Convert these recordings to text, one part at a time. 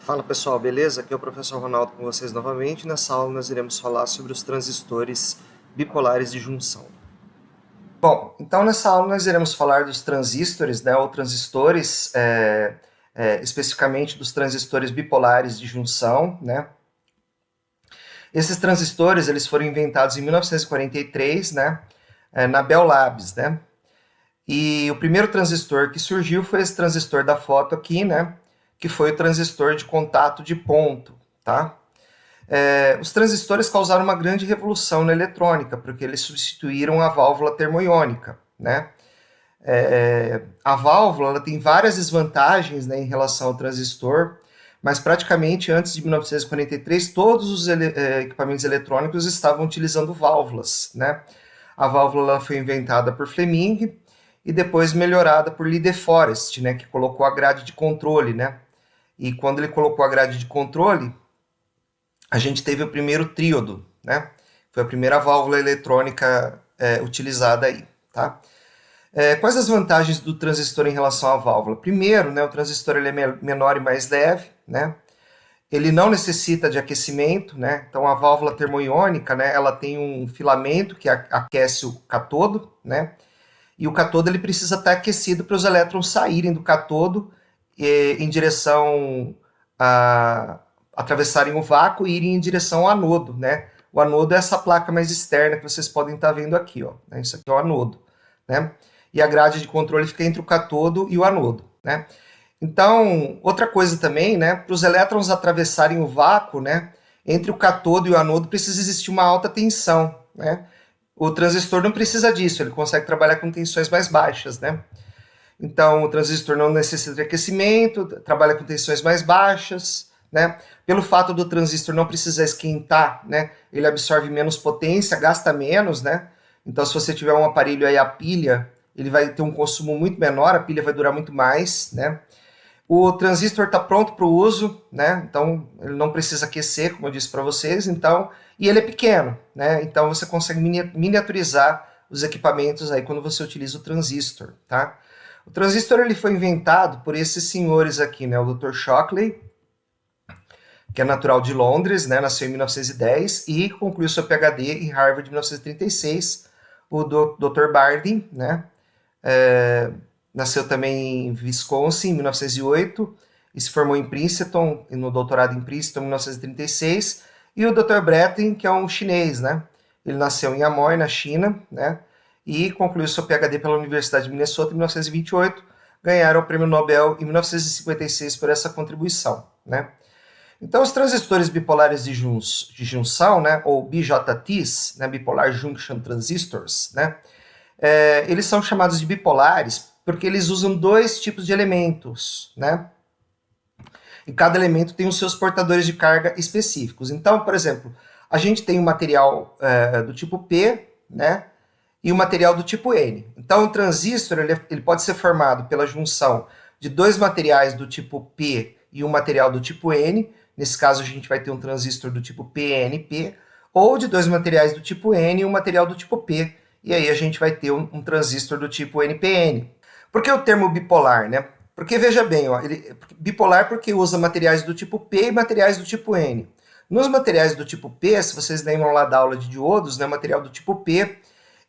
Fala pessoal, beleza? Aqui é o professor Ronaldo com vocês novamente. Nessa aula nós iremos falar sobre os transistores bipolares de junção. Bom, então nessa aula nós iremos falar dos transistores, né, ou transistores, especificamente dos transistores bipolares de junção, né? Esses transistores eles foram inventados em 1943, né, na Bell Labs, né? E o primeiro transistor que surgiu foi esse transistor da foto aqui, né? Que foi o transistor de contato de ponto, tá? Os transistores causaram uma grande revolução na eletrônica, porque eles substituíram a válvula termoiônica, né? A válvula ela tem várias desvantagens, né, em relação ao transistor, mas praticamente antes de 1943 todos os equipamentos eletrônicos estavam utilizando válvulas, né? A válvula foi inventada por Fleming e depois melhorada por Lee De Forest, né, que colocou a grade de controle, né? E quando ele colocou a grade de controle, a gente teve o primeiro tríodo, né? Foi a primeira válvula eletrônica utilizada aí, tá? Quais as vantagens do transistor em relação à válvula? Primeiro, né, o transistor ele é menor e mais leve, né? Ele não necessita de aquecimento, né? Então a válvula termoiônica, né, ela tem um filamento que aquece o catodo, né? E o catodo ele precisa estar aquecido para os elétrons saírem do catodo em direção a atravessarem o vácuo e irem em direção ao anodo, né? O anodo é essa placa mais externa que vocês podem estar vendo aqui, ó. Né? Isso aqui é o anodo, né? E a grade de controle fica entre o catodo e o anodo, né? Então, outra coisa também, né? Para os elétrons atravessarem o vácuo, né? Entre o catodo e o anodo precisa existir uma alta tensão, né? O transistor não precisa disso, ele consegue trabalhar com tensões mais baixas, né? Então, o transistor não necessita de aquecimento, trabalha com tensões mais baixas, né? Pelo fato do transistor não precisar esquentar, né? Ele absorve menos potência, gasta menos, né? Então, se você tiver um aparelho aí, a pilha, ele vai ter um consumo muito menor, a pilha vai durar muito mais, né? O transistor está pronto para o uso, né? Então ele não precisa aquecer, como eu disse para vocês. Então, e ele é pequeno, né? Então você consegue miniaturizar os equipamentos aí quando você utiliza o transistor, tá? O transistor ele foi inventado por esses senhores aqui, né? O Dr. Shockley, que é natural de Londres, né? Nasceu em 1910 e concluiu seu PhD em Harvard em 1936. O Dr. Bardeen, né? Nasceu também em Wisconsin, em 1908, e se formou em Princeton, no doutorado em Princeton, em 1936. E o Dr. Breton, que é um chinês, né? Ele nasceu em Amoy, na China, né? E concluiu seu PhD pela Universidade de Minnesota em 1928. Ganharam o Prêmio Nobel em 1956 por essa contribuição, né? Então, os transistores bipolares de junção, né? Ou BJTs, né? Bipolar Junction Transistors, né? Eles são chamados de bipolares porque eles usam dois tipos de elementos, né? E cada elemento tem os seus portadores de carga específicos. Então, por exemplo, a gente tem um material do tipo P, né? E um material do tipo N. Então, o transistor ele pode ser formado pela junção de dois materiais do tipo P e um material do tipo N. Nesse caso, a gente vai ter um transistor do tipo PNP, ou de dois materiais do tipo N e um material do tipo P. E aí a gente vai ter um transistor do tipo NPN. Por que o termo bipolar, né? Porque, veja bem, ó, bipolar porque usa materiais do tipo P e materiais do tipo N. Nos materiais do tipo P, se vocês lembram lá da aula de diodos, né, o material do tipo P,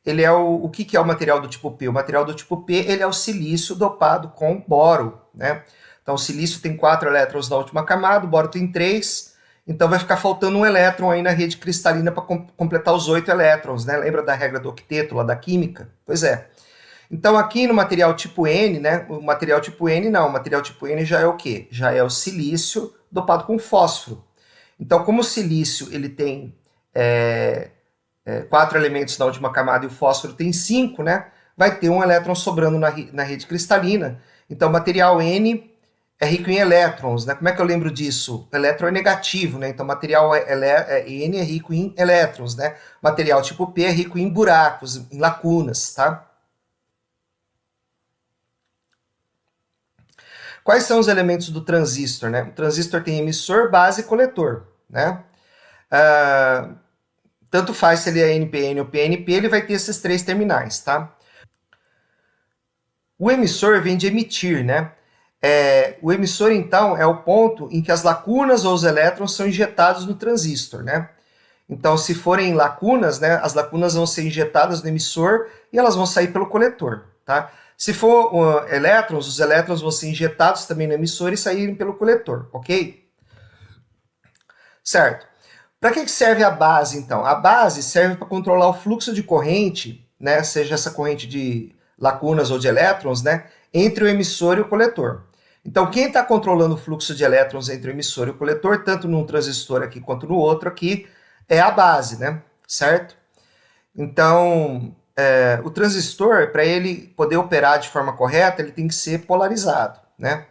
ele é o que é o material do tipo P? O material do tipo P ele é o silício dopado com boro, né? Então, o silício tem 4 elétrons na última camada, o boro tem 3, então vai ficar faltando um elétron aí na rede cristalina para completar os 8 elétrons, né? Lembra da regra do octeto lá da química? Pois é. Então, aqui no material tipo N, né? O material tipo N não, o material tipo N já é o quê? Já é o silício dopado com fósforo. Então, como o silício ele tem 4 elementos na última camada e o fósforo tem 5, né? Vai ter um elétron sobrando na rede cristalina. Então, o material N é rico em elétrons, né? Como é que eu lembro disso? O elétron é negativo, né? Então, material N é rico em elétrons, né? Material tipo P é rico em buracos, em lacunas, tá? Quais são os elementos do transistor, né? O transistor tem emissor, base e coletor, né? Tanto faz se ele é NPN ou PNP, ele vai ter esses 3 terminais, tá? O emissor vem de emitir, né? O emissor, então, é o ponto em que as lacunas ou os elétrons são injetados no transistor, né? Então, se forem lacunas, né, as lacunas vão ser injetadas no emissor e elas vão sair pelo coletor, tá? Se for elétrons, os elétrons vão ser injetados também no emissor e saírem pelo coletor, ok? Certo. Para que serve a base, então? A base serve para controlar o fluxo de corrente, né, seja essa corrente de lacunas ou de elétrons, né, entre o emissor e o coletor. Então, quem está controlando o fluxo de elétrons entre o emissor e o coletor, tanto num transistor aqui quanto no outro aqui, é a base, né? Certo? Então, o transistor, para ele poder operar de forma correta, ele tem que ser polarizado, né?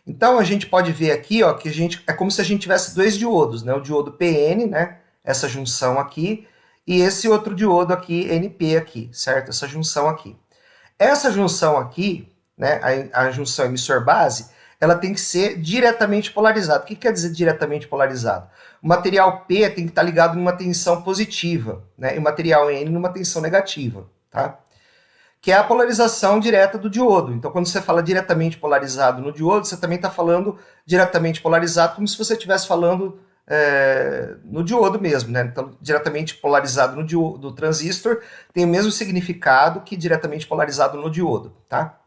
Então, a gente pode ver aqui, ó, que é como se a gente tivesse dois diodos, né? O diodo PN, né? Essa junção aqui, e esse outro diodo aqui, NP aqui, certo? Essa junção aqui. Essa junção aqui, né? A junção emissor-base, ela tem que ser diretamente polarizada. O que quer dizer diretamente polarizado? O material P tem que estar ligado numa tensão positiva, né? E o material N numa tensão negativa, tá? Que é a polarização direta do diodo. Então, quando você fala diretamente polarizado no diodo, você também está falando diretamente polarizado, como se você estivesse falando no diodo mesmo, né? Então, diretamente polarizado no diodo do transistor tem o mesmo significado que diretamente polarizado no diodo, tá?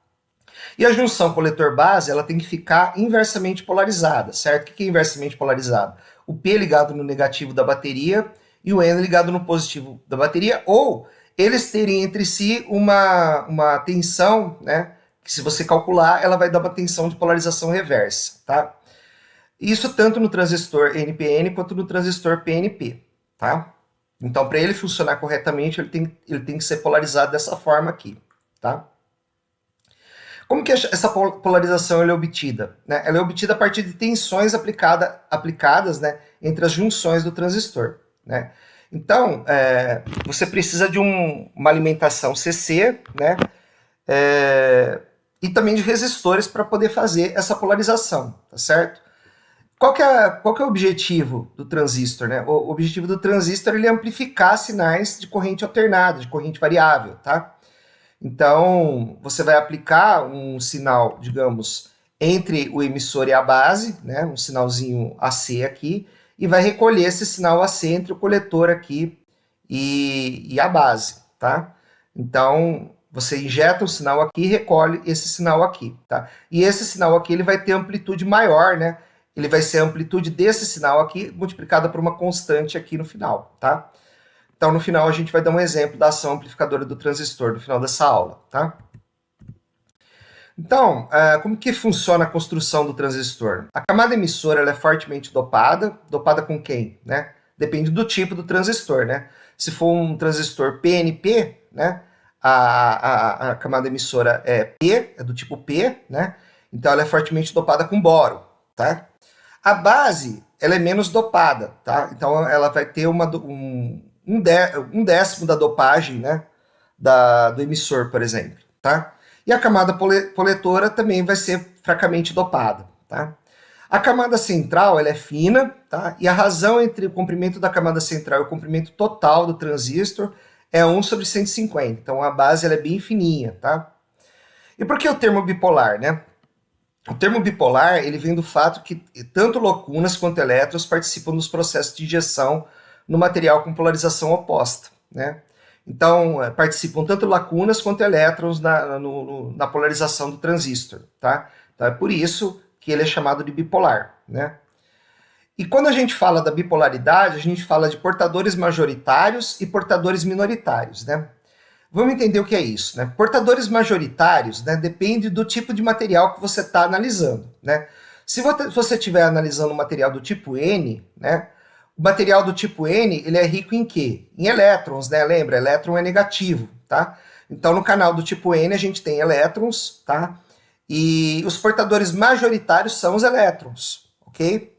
E a junção coletor-base, ela tem que ficar inversamente polarizada, certo? O que é inversamente polarizado? O P ligado no negativo da bateria e o N ligado no positivo da bateria, ou eles terem entre si uma tensão, né? Que se você calcular, ela vai dar uma tensão de polarização reversa, tá? Isso tanto no transistor NPN quanto no transistor PNP, tá? Então, para ele funcionar corretamente, ele tem que ser polarizado dessa forma aqui, tá? Como que essa polarização é obtida? Né? Ela é obtida a partir de tensões aplicadas, né, entre as junções do transistor. Né? Então, você precisa de uma alimentação CC, né, e também de resistores para poder fazer essa polarização, tá certo? Qual que é o objetivo do transistor? Né? O objetivo do transistor ele é amplificar sinais de corrente alternada, de corrente variável, tá? Então, você vai aplicar um sinal, digamos, entre o emissor e a base, né, um sinalzinho AC aqui, e vai recolher esse sinal AC entre o coletor aqui e a base, tá? Então, você injeta o sinal aqui e recolhe esse sinal aqui, tá? E esse sinal aqui ele vai ter amplitude maior, né? Ele vai ser a amplitude desse sinal aqui multiplicada por uma constante aqui no final, tá? Então, no final, a gente vai dar um exemplo da ação amplificadora do transistor no final dessa aula, tá? Então, como que funciona a construção do transistor? A camada emissora ela é fortemente dopada. Dopada com quem? Né? Depende do tipo do transistor, né? Se for um transistor PNP, né? A camada emissora é P, é do tipo P, né? Então, ela é fortemente dopada com boro, tá? A base, ela é menos dopada, tá? Então, ela vai ter um décimo da dopagem, né, do emissor, por exemplo, tá? E a camada coletora também vai ser fracamente dopada, tá? A camada central, ela é fina, tá? E a razão entre o comprimento da camada central e o comprimento total do transistor é 1/150. Então, a base ela é bem fininha, tá? E por que o termo bipolar, né? O termo bipolar, ele vem do fato que tanto lacunas quanto elétrons participam dos processos de injeção no material com polarização oposta, né? Então, participam tanto lacunas quanto elétrons na polarização do transistor, tá? Então, é por isso que ele é chamado de bipolar, né? E quando a gente fala da bipolaridade, a gente fala de portadores majoritários e portadores minoritários, né? Vamos entender o que é isso, né? Portadores majoritários, né, depende do tipo de material que você está analisando, né? Se você estiver analisando um material do tipo N, né, o material do tipo N, ele é rico em quê? Em elétrons, né? Lembra, elétron é negativo, tá? Então, no canal do tipo N, a gente tem elétrons, tá? E os portadores majoritários são os elétrons, ok?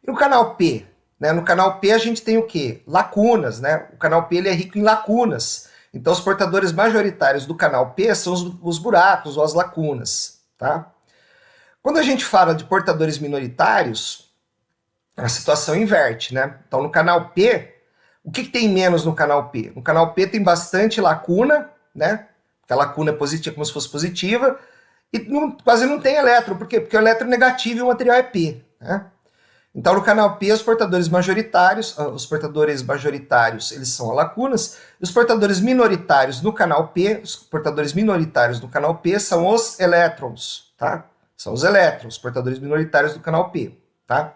E no canal P, né? No canal P a gente tem o quê? Lacunas, né? O canal P ele é rico em lacunas. Então, os portadores majoritários do canal P são os buracos ou as lacunas, tá? Quando a gente fala de portadores minoritários, a situação inverte, né? Então, no canal P, o que tem menos no canal P? No canal P tem bastante lacuna, né? Porque a lacuna é positiva, como se fosse positiva, e quase não tem elétron. Por quê? Porque o elétron é negativo e o material é P, né? Então, no canal P, os portadores majoritários, eles são as lacunas, e os portadores minoritários no canal P, são os elétrons, tá? São os elétrons, os portadores minoritários do canal P, tá?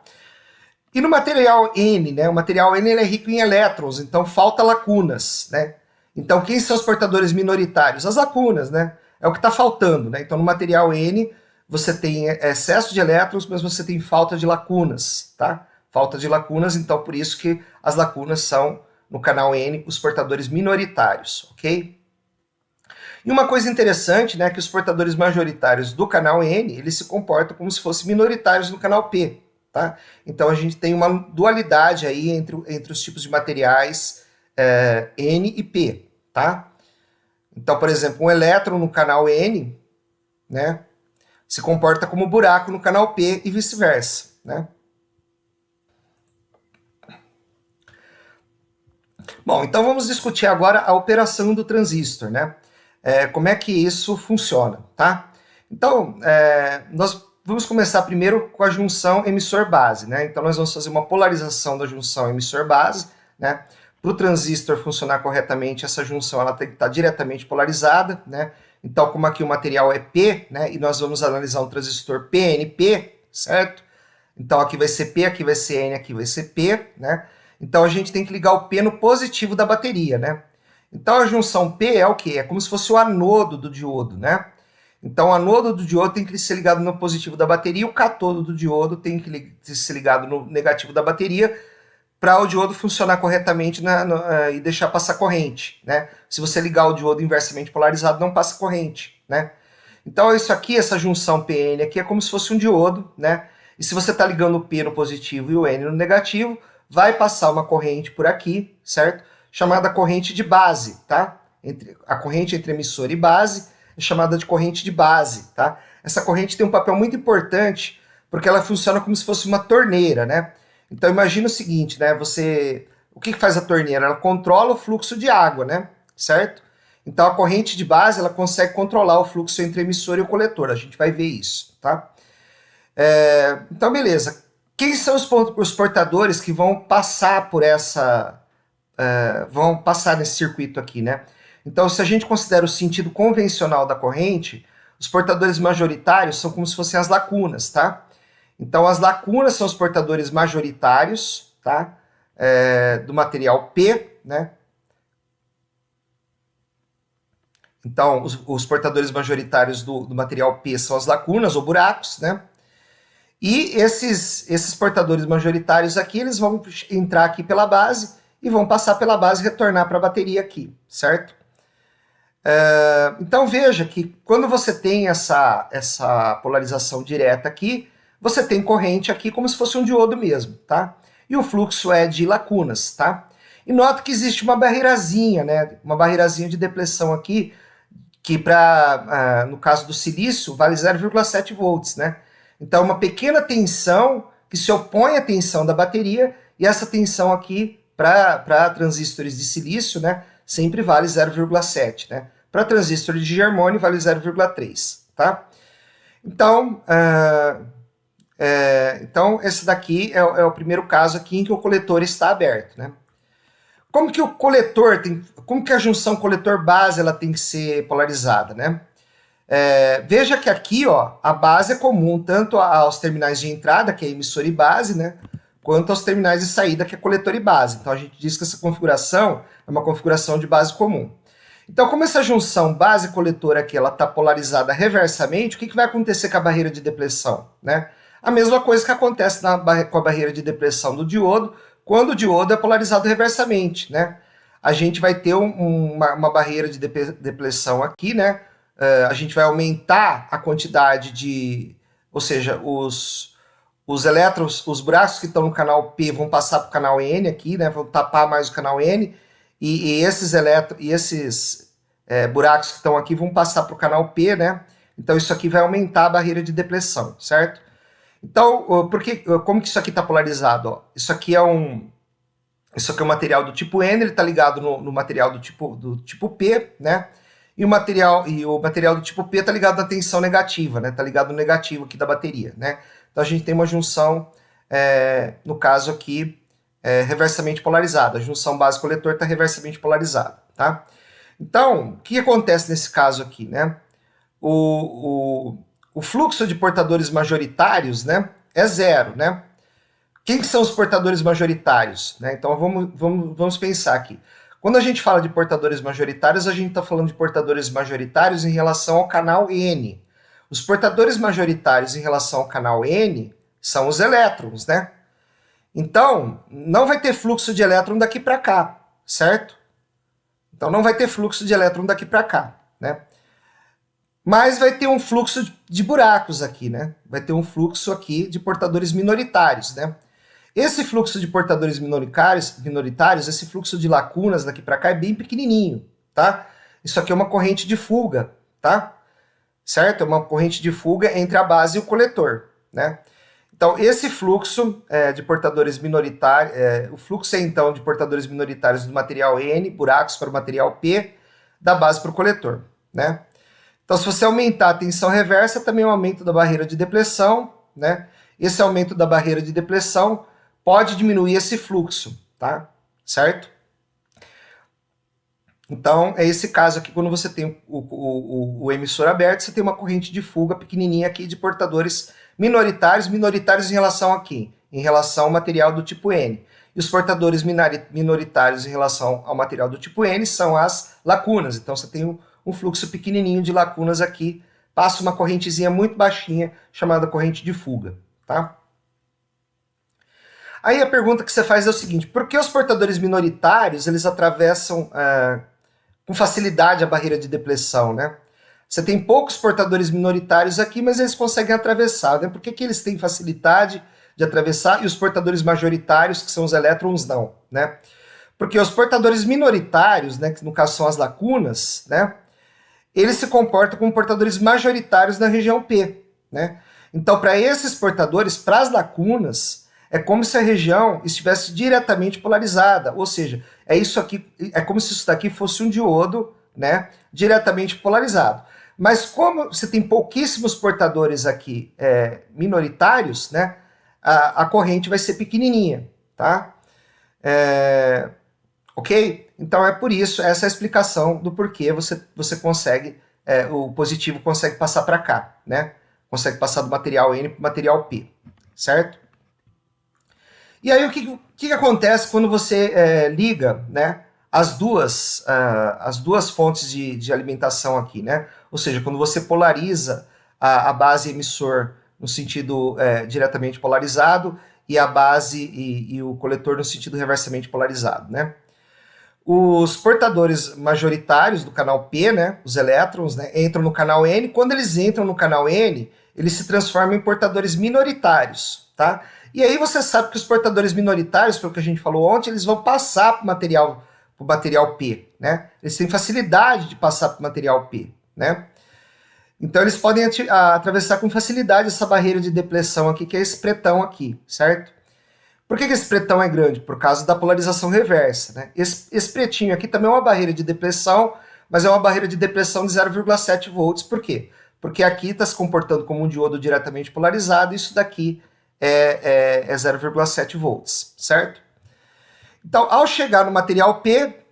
E no material N, né? O material N ele é rico em elétrons, então falta lacunas, né? Então, quem são os portadores minoritários? As lacunas, né? É o que está faltando, né? Então, no material N, você tem excesso de elétrons, mas você tem falta de lacunas, tá? Falta de lacunas, então por isso que as lacunas são, no canal N, os portadores minoritários, ok? E uma coisa interessante, né, que os portadores majoritários do canal N, eles se comportam como se fossem minoritários no canal P, tá? Então a gente tem uma dualidade aí entre os tipos de materiais N e P, tá? Então, por exemplo, um elétron no canal N, né, se comporta como buraco no canal P e vice-versa, né? Bom, então vamos discutir agora a operação do transistor, né? Como é que isso funciona, tá? Então, nós vamos começar primeiro com a junção emissor-base, né? Então nós vamos fazer uma polarização da junção emissor-base, né? Para o transistor funcionar corretamente, essa junção ela tem que estar diretamente polarizada, né? Então, como aqui o material é P, né? E nós vamos analisar um transistor PNP, certo? Então aqui vai ser P, aqui vai ser N, aqui vai ser P, né? Então a gente tem que ligar o P no positivo da bateria, né? Então a junção P é o quê? É como se fosse o anodo do diodo, né? Então o anodo do diodo tem que ser ligado no positivo da bateria, o catodo do diodo tem que ser ligado no negativo da bateria, para o diodo funcionar corretamente e deixar passar corrente, né? Se você ligar o diodo inversamente polarizado, não passa corrente, né? Então isso aqui, essa junção PN aqui é como se fosse um diodo, né? E se você está ligando o P no positivo e o N no negativo, vai passar uma corrente por aqui, certo? Chamada corrente de base, tá? A corrente entre emissor e base é chamada de corrente de base, tá? Essa corrente tem um papel muito importante, porque ela funciona como se fosse uma torneira, né? Então imagina o seguinte, né? O que faz a torneira? Ela controla o fluxo de água, né? Certo? Então a corrente de base ela consegue controlar o fluxo entre o emissor e o coletor. A gente vai ver isso, tá? Então beleza. Quem são os portadores que vão passar por vão passar nesse circuito aqui, né? Então se a gente considera o sentido convencional da corrente, os portadores majoritários são como se fossem as lacunas, tá? Então, as lacunas são os portadores majoritários, tá? Do material P, né? Então, os portadores majoritários do material P são as lacunas ou buracos, né? E esses portadores majoritários aqui, eles vão entrar aqui pela base e vão passar pela base e retornar para a bateria aqui, certo? Então, veja que quando você tem essa polarização direta aqui, você tem corrente aqui como se fosse um diodo mesmo, tá? E o fluxo é de lacunas, tá? E nota que existe uma barreirazinha, né? Uma barreirazinha de depressão aqui, que no caso do silício, vale 0,7 volts, né? Então, uma pequena tensão que se opõe à tensão da bateria, e essa tensão aqui, para transistores de silício, né? Sempre vale 0,7, né? Para transistores de germânio, vale 0,3, tá? Então, esse daqui é o primeiro caso aqui em que o coletor está aberto, né? Como que como que a junção coletor-base ela tem que ser polarizada, né? Veja que aqui, ó, a base é comum tanto aos terminais de entrada, que é emissor e base, né? Quanto aos terminais de saída, que é coletor e base. Então a gente diz que essa configuração é uma configuração de base comum. Então, como essa junção base-coletor aqui ela está polarizada reversamente, o que vai acontecer com a barreira de depressão, né? A mesma coisa que acontece com a barreira de depressão do diodo, quando o diodo é polarizado reversamente, né? A gente vai ter uma barreira de depressão aqui, né? A gente vai aumentar a quantidade ou seja, os elétrons, os buracos que estão no canal P vão passar para o canal N aqui, né? Vão tapar mais o canal N, e esses buracos que estão aqui vão passar para o canal P, né? Então isso aqui vai aumentar a barreira de depressão, certo? Então, como que isso aqui está polarizado? Ó? Isso aqui é um material do tipo N, ele está ligado no material do tipo P, né? e o material do tipo P está ligado na tensão negativa, né? Está ligado no negativo aqui da bateria, né? Então a gente tem uma junção, no caso aqui, reversamente polarizada. A junção base-coletor está reversamente polarizada, tá? Então, o que acontece nesse caso aqui, né? O fluxo de portadores majoritários, né, é zero, né? Quem que são os portadores majoritários, né? Então vamos pensar aqui. Quando a gente fala de portadores majoritários, a gente está falando de portadores majoritários em relação ao canal N. Os portadores majoritários em relação ao canal N são os elétrons, né? Então, não vai ter fluxo de elétron daqui para cá, certo? Então não vai ter fluxo de elétron daqui para cá, né? Mas vai ter um fluxo de buracos aqui, né? Vai ter um fluxo aqui de portadores minoritários, né? Esse fluxo de portadores minoritários, esse fluxo de lacunas daqui para cá é bem pequenininho, tá? Isso aqui é uma corrente de fuga, tá? Certo? É uma corrente de fuga entre a base e o coletor, né? Então, esse fluxo de portadores minoritários, o fluxo é então de portadores minoritários do material N, buracos para o material P, da base para o coletor, né? Então, se você aumentar a tensão reversa, também é um aumento da barreira de depressão, né? Esse aumento da barreira de depressão pode diminuir esse fluxo, tá? Certo? Então, é esse caso aqui, quando você tem o emissor aberto, você tem uma corrente de fuga pequenininha aqui de portadores minoritários em relação a quem? Em relação ao material do tipo N. E os portadores minoritários em relação ao material do tipo N são as lacunas. Então, você tem um fluxo pequenininho de lacunas aqui, passa uma correntezinha muito baixinha, chamada corrente de fuga, tá? Aí a pergunta que você faz é o seguinte: por que os portadores minoritários, eles atravessam com facilidade a barreira de depressão, né? Você tem poucos portadores minoritários aqui, mas eles conseguem atravessar, né? Por que eles têm facilidade de atravessar e os portadores majoritários, que são os elétrons, não, né? Porque os portadores minoritários, né, que no caso são as lacunas, né, eles se comportam como portadores majoritários na região P, né? Então, para esses portadores, para as lacunas, é como se a região estivesse diretamente polarizada, ou seja, é como se isso daqui fosse um diodo, né, diretamente polarizado. Mas como você tem pouquíssimos portadores aqui minoritários, né, a corrente vai ser pequenininha, tá? Ok? Então é por isso, essa é a explicação do porquê você consegue, o positivo consegue passar para cá, né? Consegue passar do material N para o material P, certo? E aí o que acontece quando você liga, né, as duas fontes de alimentação aqui, né? Ou seja, quando você polariza a base emissor no sentido diretamente polarizado e a base e o coletor no sentido reversamente polarizado, né? Os portadores majoritários do canal P, né, os elétrons, né, entram no canal N. Quando eles entram no canal N, eles se transformam em portadores minoritários, tá? E aí você sabe que os portadores minoritários, pelo que a gente falou ontem, eles vão passar para o material P, né? Eles têm facilidade de passar para o material P, né? Então eles podem atravessar com facilidade essa barreira de depressão aqui, que é esse pretão aqui, certo? Por que esse pretão é grande? Por causa da polarização reversa, né? Esse pretinho aqui também é uma barreira de depressão, mas é uma barreira de depressão de 0,7 volts. Por quê? Porque aqui está se comportando como um diodo diretamente polarizado, e isso daqui é 0,7 volts, certo? Então, ao chegar no material P,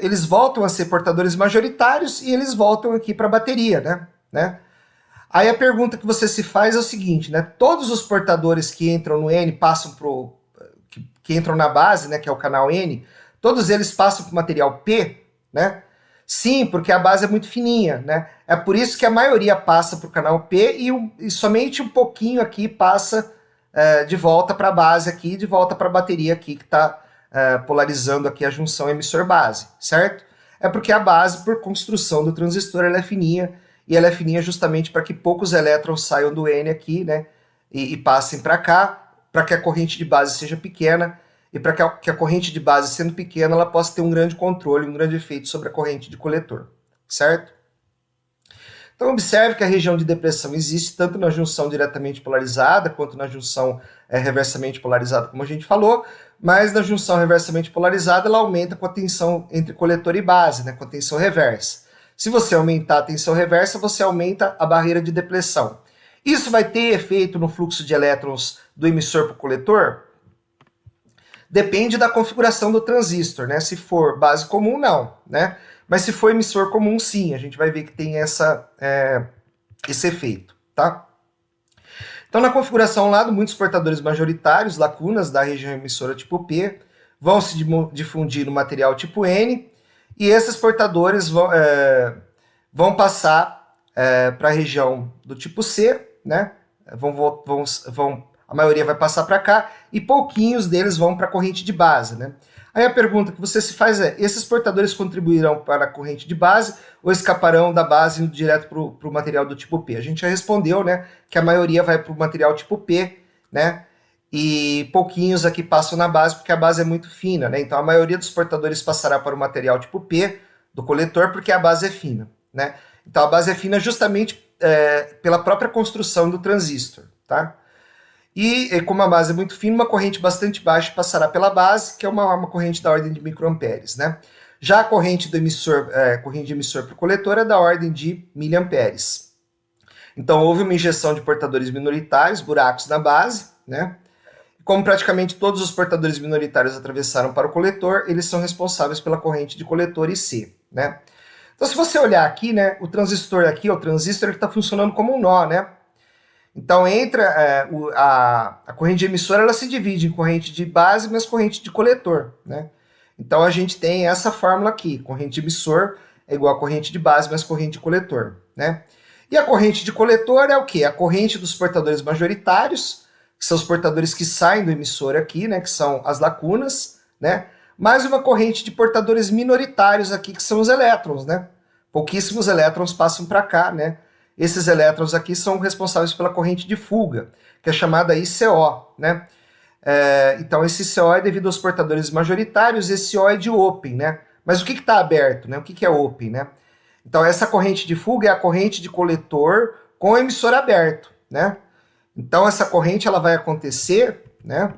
eles voltam a ser portadores majoritários e eles voltam aqui para a bateria, né? Aí a pergunta que você se faz é o seguinte, né? Todos os portadores que entram no N passam que entram na base, né, que é o canal N, todos eles passam para o material P, né? Sim, porque a base é muito fininha, né? É por isso que a maioria passa para o canal P e somente um pouquinho aqui passa de volta para a base aqui, de volta para a bateria aqui, que está polarizando aqui a junção emissor-base, certo? É porque a base, por construção do transistor, ela é fininha, e ela é fininha justamente para que poucos elétrons saiam do N aqui, né, e passem para cá, para que a corrente de base seja pequena, e para que a corrente de base, sendo pequena, ela possa ter um grande controle, um grande efeito sobre a corrente de coletor, certo? Então observe que a região de depressão existe tanto na junção diretamente polarizada, quanto na junção reversamente polarizada, como a gente falou, mas na junção reversamente polarizada ela aumenta com a tensão entre coletor e base, né, com a tensão reversa. Se você aumentar a tensão reversa, você aumenta a barreira de depressão. Isso vai ter efeito no fluxo de elétrons do emissor para o coletor? Depende da configuração do transistor, né? Se for base comum, não, né? Mas se for emissor comum, sim. A gente vai ver que tem esse efeito, tá? Então, na configuração lá, muitos portadores majoritários, lacunas da região emissora tipo P, vão se difundir no material tipo N, e esses portadores vão passar para a região do tipo C, né? A maioria vai passar para cá, e pouquinhos deles vão para a corrente de base, né? Aí a pergunta que você se faz é, esses portadores contribuirão para a corrente de base ou escaparão da base indo direto para o material do tipo P? A gente já respondeu, né, que a maioria vai para o material tipo P, né, e pouquinhos aqui passam na base porque a base é muito fina, né? Então a maioria dos portadores passará para o material tipo P do coletor porque a base é fina, né? Então a base é fina justamente pela própria construção do transistor, tá? E como a base é muito fina, uma corrente bastante baixa passará pela base, que é uma corrente da ordem de microamperes, né? Já a corrente do emissor, corrente de emissor para o coletor é da ordem de miliamperes. Então houve uma injeção de portadores minoritários, buracos na base, né? Como praticamente todos os portadores minoritários atravessaram para o coletor, eles são responsáveis pela corrente de coletor IC, né? Então se você olhar aqui, né, o transistor aqui, o transistor, ele está funcionando como um nó, né? Então, a corrente de emissor, ela se divide em corrente de base, mas corrente de coletor, né? Então, a gente tem essa fórmula aqui, corrente de emissor é igual a corrente de base, mais corrente de coletor, né? E a corrente de coletor é o quê? A corrente dos portadores majoritários, que são os portadores que saem do emissor aqui, né? Que são as lacunas, né? Mais uma corrente de portadores minoritários aqui, que são os elétrons, né? Pouquíssimos elétrons passam para cá, né? Esses elétrons aqui são responsáveis pela corrente de fuga, que é chamada ICO, né? Então, esse ICO é devido aos portadores majoritários, esse O é de open, né? Mas o que está aberto, né? O que é open, né? Então, essa corrente de fuga é a corrente de coletor com o emissor aberto, né? Então, essa corrente ela vai acontecer, né?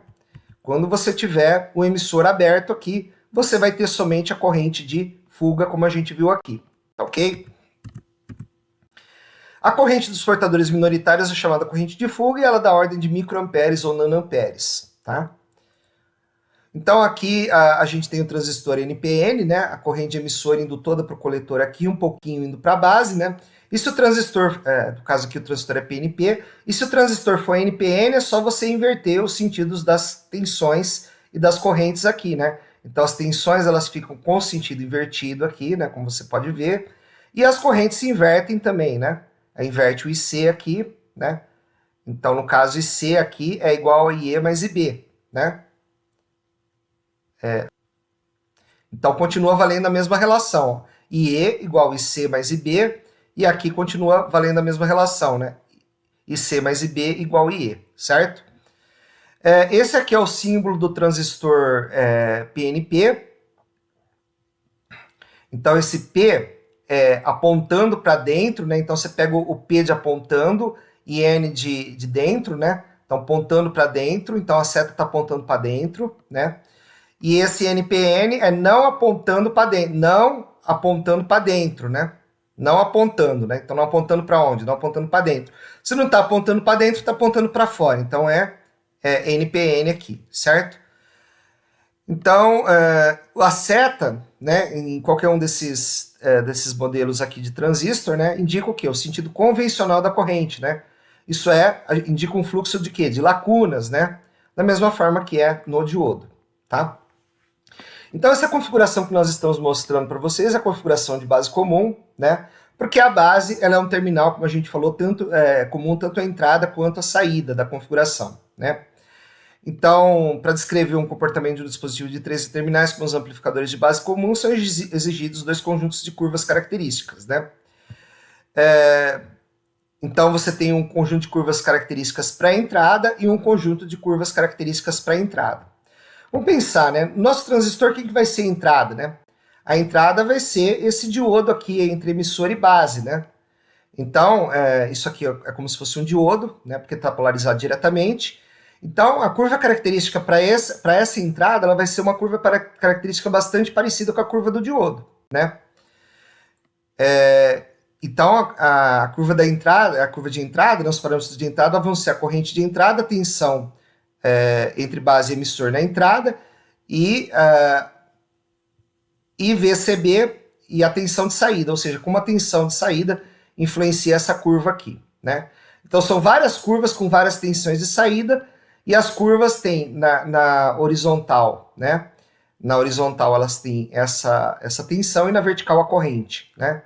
Quando você tiver o emissor aberto aqui, você vai ter somente a corrente de fuga, como a gente viu aqui, ok? A corrente dos portadores minoritários é chamada corrente de fuga e ela é da ordem de microamperes ou nanoamperes, tá? Então aqui a gente tem o transistor NPN, né? A corrente emissora indo toda para o coletor aqui, um pouquinho indo para a base, né? E se o transistor, no caso aqui o transistor é PNP, e se o transistor for NPN, é só você inverter os sentidos das tensões e das correntes aqui, né? Então as tensões elas ficam com o sentido invertido aqui, né? Como você pode ver, e as correntes se invertem também, né? Inverte o IC aqui, né? Então, no caso, IC aqui é igual a IE mais IB, né? Então, continua valendo a mesma relação. IE igual a IC mais IB, e aqui continua valendo a mesma relação, né? IC mais IB igual a IE, certo? Esse aqui é o símbolo do transistor PNP. Então, esse P apontando para dentro, né? Então você pega o P de apontando e N de dentro, né? Então apontando para dentro, então a seta está apontando para dentro, né? E esse NPN é não apontando para dentro, não apontando para dentro, né? Não apontando, né? Então não apontando para onde? Não apontando para dentro. Se não está apontando para dentro, está apontando para fora. Então é NPN aqui, certo? Então, a seta, né, em qualquer um desses modelos aqui de transistor, né, indica o quê? O sentido convencional da corrente, né? Isso indica um fluxo de quê? De lacunas, né? Da mesma forma que é no diodo, tá? Então, essa configuração que nós estamos mostrando para vocês é a configuração de base comum, né? Porque a base ela é um terminal, como a gente falou, comum tanto a entrada quanto a saída da configuração, né? Então, para descrever um comportamento de um dispositivo de 13 terminais com os amplificadores de base comum, são exigidos dois conjuntos de curvas características, né? Então, você tem um conjunto de curvas características para a entrada e um conjunto de curvas características para a entrada. Vamos pensar, né? Nosso transistor, o que vai ser a entrada, né? A entrada vai ser esse diodo aqui entre emissor e base, né? Então, isso aqui é como se fosse um diodo, né? Porque está polarizado diretamente. Então, a curva característica para essa entrada, ela vai ser uma curva característica bastante parecida com a curva do diodo, né? Então, a curva da entrada, a curva de entrada, os parâmetros de entrada vão ser a corrente de entrada, a tensão entre base e emissor na entrada, e VCB e a tensão de saída, ou seja, como a tensão de saída influencia essa curva aqui, né? Então, são várias curvas com várias tensões de saída, e as curvas têm na horizontal, né? Na horizontal elas têm essa tensão e na vertical a corrente, né?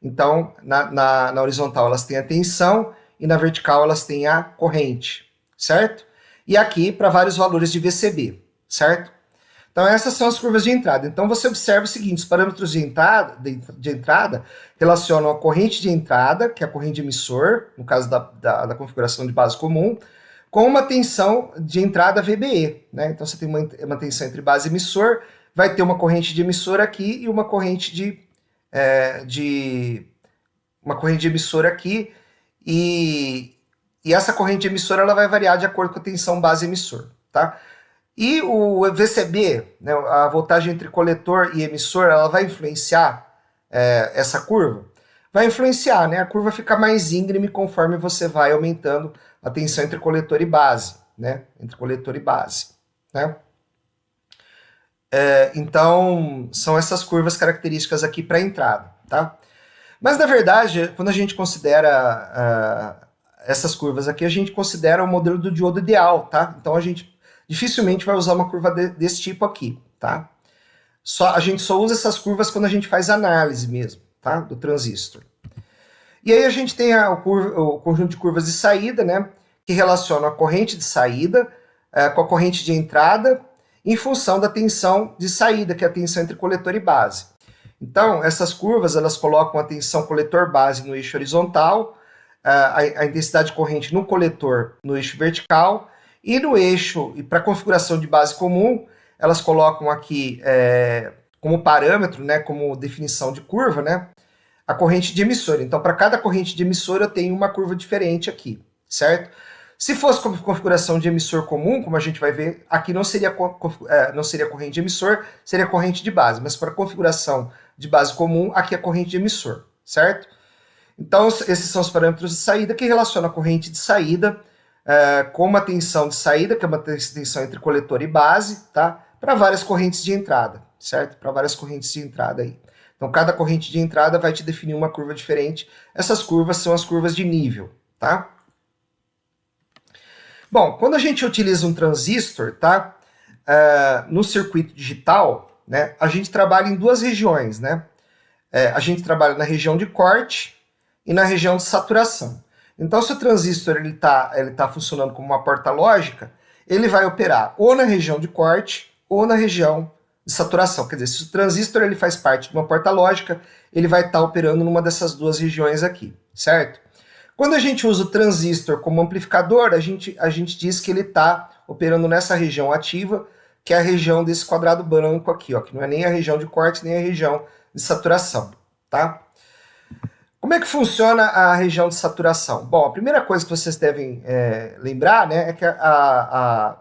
Então, na horizontal elas têm a tensão e na vertical elas têm a corrente, certo? E aqui para vários valores de VCB, certo? Então essas são as curvas de entrada. Então você observa o seguinte, os parâmetros de entrada relacionam a corrente de entrada, que é a corrente de emissor, no caso da configuração de base comum, com uma tensão de entrada VBE, né? Então você tem uma tensão entre base e emissor, vai ter uma corrente de emissor aqui e uma corrente de emissor aqui, e essa corrente emissora ela vai variar de acordo com a tensão base emissor, tá? E o VCB, né, a voltagem entre coletor e emissor, ela vai influenciar essa curva? Vai influenciar, né? A curva fica mais íngreme conforme você vai aumentando a tensão entre coletor e base, né? Entre coletor e base, né? Então, são essas curvas características aqui para a entrada, tá? Mas, na verdade, quando a gente considera essas curvas aqui, a gente considera o modelo do diodo ideal, tá? Então, a gente dificilmente vai usar uma curva desse tipo aqui, tá? A gente só usa essas curvas quando a gente faz análise mesmo, tá? Do transistor. E aí a gente tem o conjunto de curvas de saída, né? Que relaciona a corrente de saída com a corrente de entrada, em função da tensão de saída, que é a tensão entre coletor e base. Então, essas curvas, elas colocam a tensão coletor-base no eixo horizontal, a intensidade de corrente no coletor no eixo vertical, e no eixo, e para configuração de base comum, elas colocam aqui como parâmetro, né, como definição de curva, né, a corrente de emissor. Então, para cada corrente de emissor, eu tenho uma curva diferente aqui, certo? Se fosse configuração de emissor comum, como a gente vai ver, aqui não seria corrente de emissor, seria corrente de base. Mas para configuração de base comum, aqui é corrente de emissor, certo? Então, esses são os parâmetros de saída que relacionam a corrente de saída com uma tensão de saída, que é uma tensão entre coletor e base, tá? Para várias correntes de entrada, certo? Para várias correntes de entrada aí. Então, cada corrente de entrada vai te definir uma curva diferente. Essas curvas são as curvas de nível, tá? Bom, quando a gente utiliza um transistor, tá? No circuito digital, né? A gente trabalha em duas regiões, né? A gente trabalha na região de corte e na região de saturação. Então, se o transistor ele tá funcionando como uma porta lógica, ele vai operar ou na região de corte ou na região de saturação. Quer dizer, se o transistor ele faz parte de uma porta lógica, ele vai estar operando numa dessas duas regiões aqui, certo? Quando a gente usa o transistor como amplificador, a gente diz que ele está operando nessa região ativa, que é a região desse quadrado branco aqui, ó, que não é nem a região de corte, nem a região de saturação, tá? Como é que funciona a região de saturação? Bom, a primeira coisa que vocês devem lembrar, né, é que a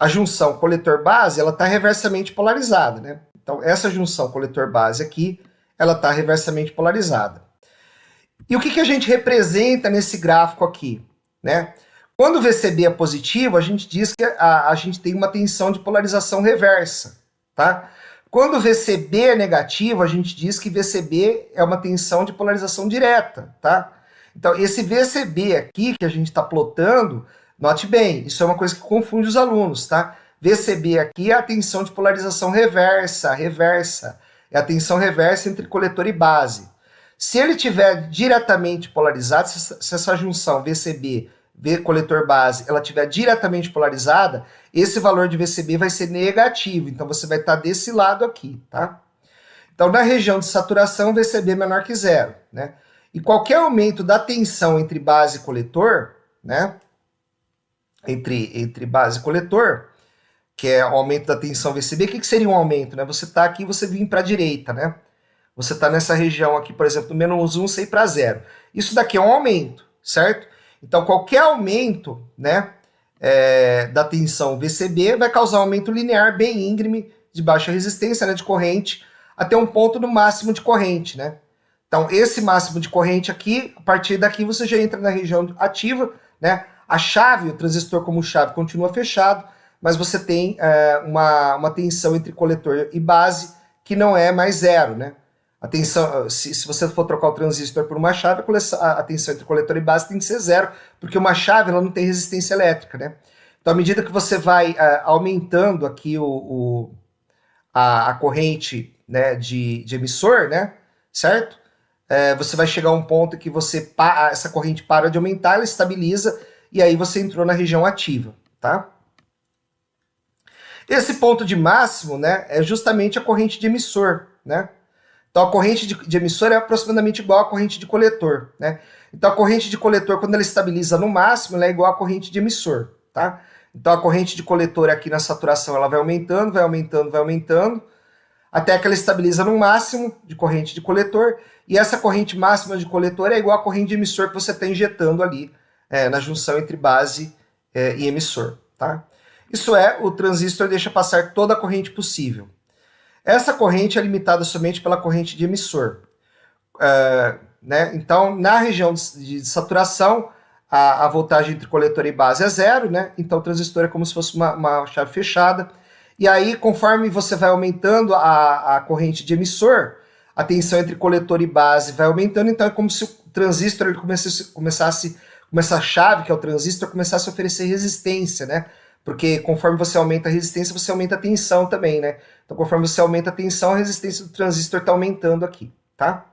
junção coletor-base, ela está reversamente polarizada, né? Então, essa junção coletor-base aqui, ela está reversamente polarizada. E o que a gente representa nesse gráfico aqui, né? Quando o VCB é positivo, a gente diz que a gente tem uma tensão de polarização reversa, tá? Quando o VCB é negativo, a gente diz que VCB é uma tensão de polarização direta, tá? Então, esse VCB aqui que a gente está plotando, note bem, isso é uma coisa que confunde os alunos, tá? VCB aqui é a tensão de polarização reversa. É a tensão reversa entre coletor e base. Se ele estiver diretamente polarizado, se essa junção VCB, coletor base, ela estiver diretamente polarizada, esse valor de VCB vai ser negativo. Então, você vai estar desse lado aqui, tá? Então, na região de saturação, VCB é menor que zero, né? E qualquer aumento da tensão entre base e coletor, né? Entre base e coletor, que é o aumento da tensão VCB, o que seria um aumento, né? Você está aqui, você vem para a direita, né? Você está nessa região aqui, por exemplo, do menos 1, sair para 0. Isso daqui é um aumento, certo? Então, qualquer aumento, né, da tensão VCB vai causar um aumento linear bem íngreme de baixa resistência, né, de corrente, até um ponto no máximo de corrente, né? Então, esse máximo de corrente aqui, a partir daqui você já entra na região ativa, né? A chave, o transistor como chave, continua fechado, mas você tem uma tensão entre coletor e base que não é mais zero, né? A tensão, se você for trocar o transistor por uma chave, a tensão entre coletor e base tem que ser zero, porque uma chave ela não tem resistência elétrica, né? Então, à medida que você vai aumentando aqui a corrente, né, de emissor, né, certo? Você vai chegar a um ponto que essa corrente para de aumentar, ela estabiliza, e aí você entrou na região ativa, tá? Esse ponto de máximo, né, é justamente a corrente de emissor, né? Então a corrente de emissor é aproximadamente igual à corrente de coletor, né? Então a corrente de coletor, quando ela estabiliza no máximo, ela é igual à corrente de emissor, tá? Então a corrente de coletor aqui na saturação, ela vai aumentando, vai aumentando, vai aumentando, até que ela estabiliza no máximo de corrente de coletor, e essa corrente máxima de coletor é igual à corrente de emissor que você está injetando ali na junção entre base e emissor, tá? Isso é, o transistor deixa passar toda a corrente possível. Essa corrente é limitada somente pela corrente de emissor. Né? Então, na região de saturação, a voltagem entre coletor e base é zero, né? Então o transistor é como se fosse uma chave fechada. E aí, conforme você vai aumentando a corrente de emissor, a tensão entre coletor e base vai aumentando, então é como se o transistor ele essa chave, que é o transistor, começasse a oferecer resistência, né? Porque conforme você aumenta a resistência, você aumenta a tensão também, né? Então, conforme você aumenta a tensão, a resistência do transistor está aumentando aqui, tá?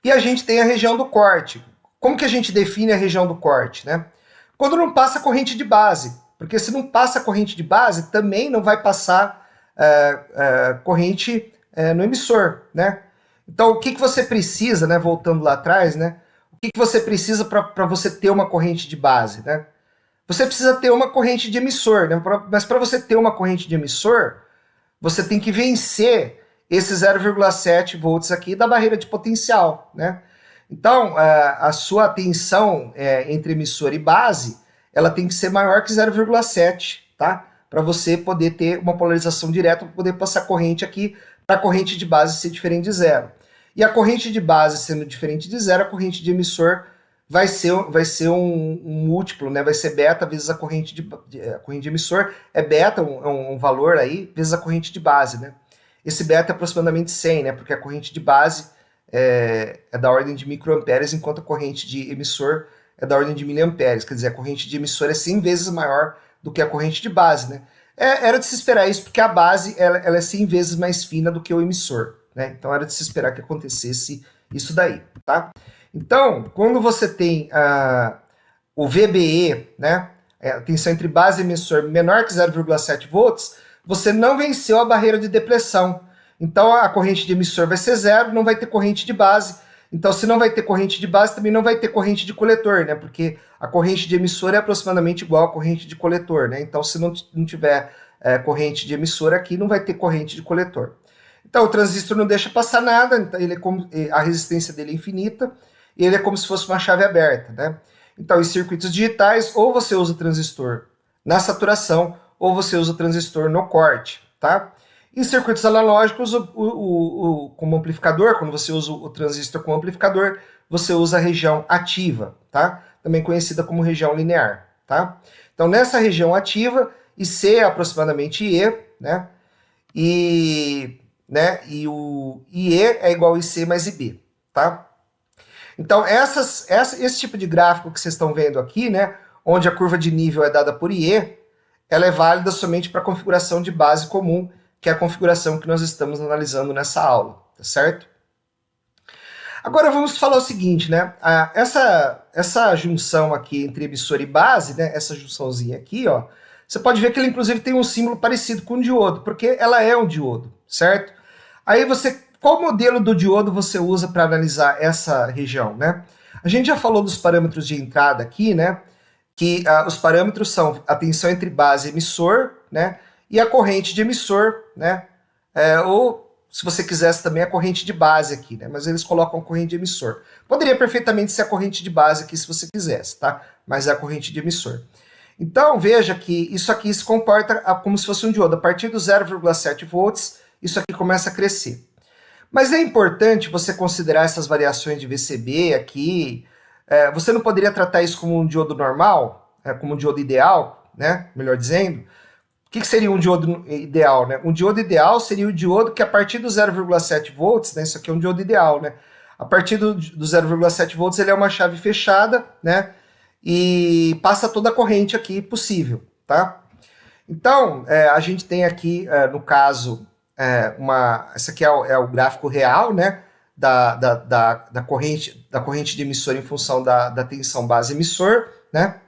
E a gente tem a região do corte. Como que a gente define a região do corte, né? Quando não passa corrente de base. Porque se não passa corrente de base, também não vai passar corrente no emissor, né? Então, o que você precisa, né? Voltando lá atrás, né? O que você precisa para você ter uma corrente de base, né? Você precisa ter uma corrente de emissor, né? Mas para você ter uma corrente de emissor, você tem que vencer esse 0,7 volts aqui da barreira de potencial, né? Então, a sua tensão entre emissor e base, ela tem que ser maior que 0,7, tá? Para você poder ter uma polarização direta, para poder passar corrente aqui, para a corrente de base ser diferente de zero. E a corrente de base sendo diferente de zero, a corrente de emissor vai ser um múltiplo, né? Vai ser beta vezes a corrente de emissor, é beta, um valor aí, vezes a corrente de base, né? Esse beta é aproximadamente 100, né? Porque a corrente de base é da ordem de microamperes, enquanto a corrente de emissor é da ordem de miliamperes. Quer dizer, a corrente de emissor é 100 vezes maior do que a corrente de base, né? Era de se esperar isso, porque a base ela é 100 vezes mais fina do que o emissor, né? Então era de se esperar que acontecesse isso daí, tá? Então, quando você tem o VBE, né, a tensão entre base e emissor menor que 0,7 volts, você não venceu a barreira de depressão. Então, a corrente de emissor vai ser zero, não vai ter corrente de base. Então, se não vai ter corrente de base, também não vai ter corrente de coletor, né? Porque a corrente de emissor é aproximadamente igual à corrente de coletor, né? Então, se não tiver corrente de emissor aqui, não vai ter corrente de coletor. Então, o transistor não deixa passar nada, então a resistência dele é infinita, e ele é como se fosse uma chave aberta, né? Então, em circuitos digitais, ou você usa o transistor na saturação, ou você usa o transistor no corte, tá? Em circuitos analógicos, como amplificador, quando você usa o transistor como amplificador, você usa a região ativa, tá? Também conhecida como região linear, tá? Então, nessa região ativa, IC é aproximadamente IE, né? E o IE é igual a IC mais IB, tá? Então, esse tipo de gráfico que vocês estão vendo aqui, né, onde a curva de nível é dada por IE, ela é válida somente para a configuração de base comum, que é a configuração que nós estamos analisando nessa aula, tá certo? Agora vamos falar o seguinte, né, essa junção aqui entre emissor e base, né, essa junçãozinha aqui, ó, você pode ver que ela inclusive tem um símbolo parecido com um diodo, porque ela é um diodo, certo? Aí qual modelo do diodo você usa para analisar essa região, né? A gente já falou dos parâmetros de entrada aqui, né? Que os parâmetros são a tensão entre base e emissor, né? E a corrente de emissor, né? Ou, se você quisesse também, a corrente de base aqui, né? Mas eles colocam a corrente de emissor. Poderia perfeitamente ser a corrente de base aqui, se você quisesse, tá? Mas é a corrente de emissor. Então, veja que isso aqui se comporta como se fosse um diodo. A partir do 0,7 volts, isso aqui começa a crescer. Mas é importante você considerar essas variações de VCB aqui. Você não poderia tratar isso como um diodo normal, como um diodo ideal, né? Melhor dizendo. O que seria um diodo ideal, né? Um diodo ideal seria o diodo que a partir do 0,7 volts, né? Isso aqui é um diodo ideal, né? A partir do 0,7 volts ele é uma chave fechada, né? E passa toda a corrente aqui possível, tá? Então, a gente tem aqui, no caso, esse aqui é o gráfico real, né? Da corrente de emissor em função da tensão base emissor, né?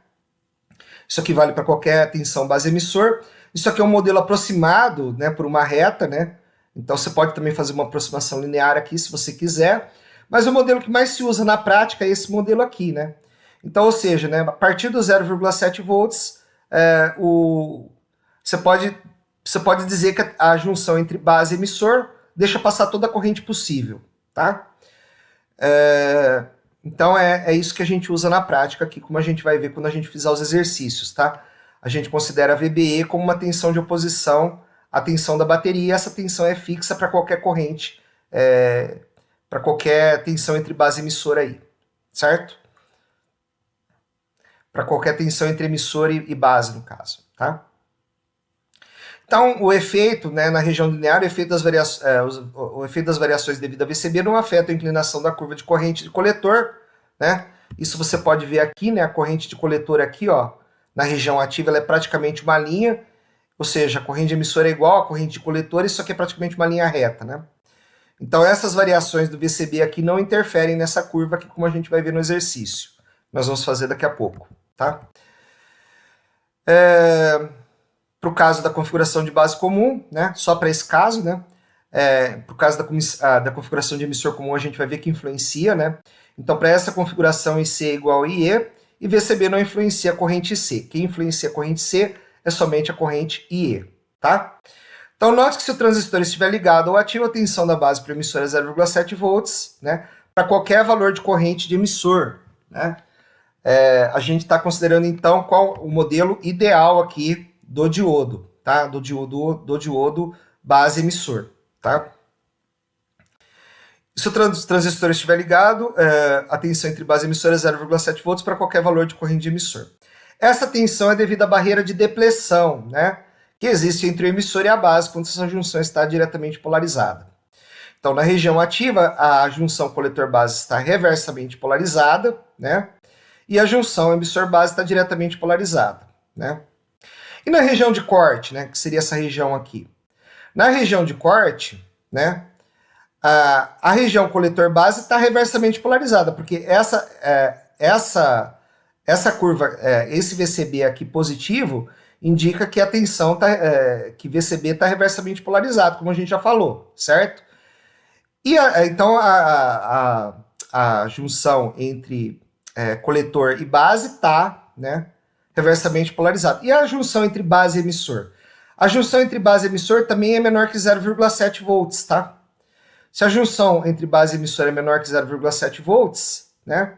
Isso aqui vale para qualquer tensão base emissor. Isso aqui é um modelo aproximado, né, por uma reta, né? Então você pode também fazer uma aproximação linear aqui, se você quiser. Mas o modelo que mais se usa na prática é esse modelo aqui, né? Então, ou seja, né, a partir do 0,7 volts, você pode dizer que a junção entre base e emissor deixa passar toda a corrente possível, tá? Então é isso que a gente usa na prática aqui, como a gente vai ver quando a gente fizer os exercícios, tá? A gente considera a VBE como uma tensão de oposição à tensão da bateria, e essa tensão é fixa para qualquer corrente, para qualquer tensão entre base e emissor aí, certo? Para qualquer tensão entre emissor e base, no caso, tá? Então, o efeito, né, na região linear, o efeito das variações devido a VCB não afeta a inclinação da curva de corrente de coletor, né? Isso você pode ver aqui, né, a corrente de coletor aqui, ó, na região ativa, ela é praticamente uma linha, ou seja, a corrente de emissor é igual à corrente de coletor, isso aqui é praticamente uma linha reta, né? Então, essas variações do VCB aqui não interferem nessa curva aqui, como a gente vai ver no exercício. Nós vamos fazer daqui a pouco, tá? Para o caso da configuração de base comum, né? Só para esse caso, né? Para o caso da configuração de emissor comum, a gente vai ver que influencia, né? Então, para essa configuração IC é igual a IE, e VCB não influencia a corrente IC. Quem influencia a corrente C é somente a corrente IE, tá? Então, note que se o transistor estiver ligado ou ativo, a tensão da base para o emissor é 0,7 volts, né? Para qualquer valor de corrente de emissor, né? A gente está considerando, então, qual o modelo ideal aqui do diodo, tá? Do diodo base emissor, tá? Se o transistor estiver ligado, a tensão entre base e emissor é 0,7 volts para qualquer valor de corrente de emissor. Essa tensão é devido à barreira de depleção, né, que existe entre o emissor e a base quando essa junção está diretamente polarizada. Então, na região ativa, a junção coletor-base está reversamente polarizada, né, e a junção emissor-base está diretamente polarizada, né. E na região de corte, né, que seria essa região aqui? Na região de corte, né, a região coletor-base está reversamente polarizada, porque essa curva, esse VCB aqui positivo, indica que a tensão que VCB está reversamente polarizado, como a gente já falou, certo? E então a junção entre coletor e base está, né, reversamente polarizada. E a junção entre base e emissor? A junção entre base e emissor também é menor que 0,7 volts, tá? Se a junção entre base e emissor é menor que 0,7 volts, né,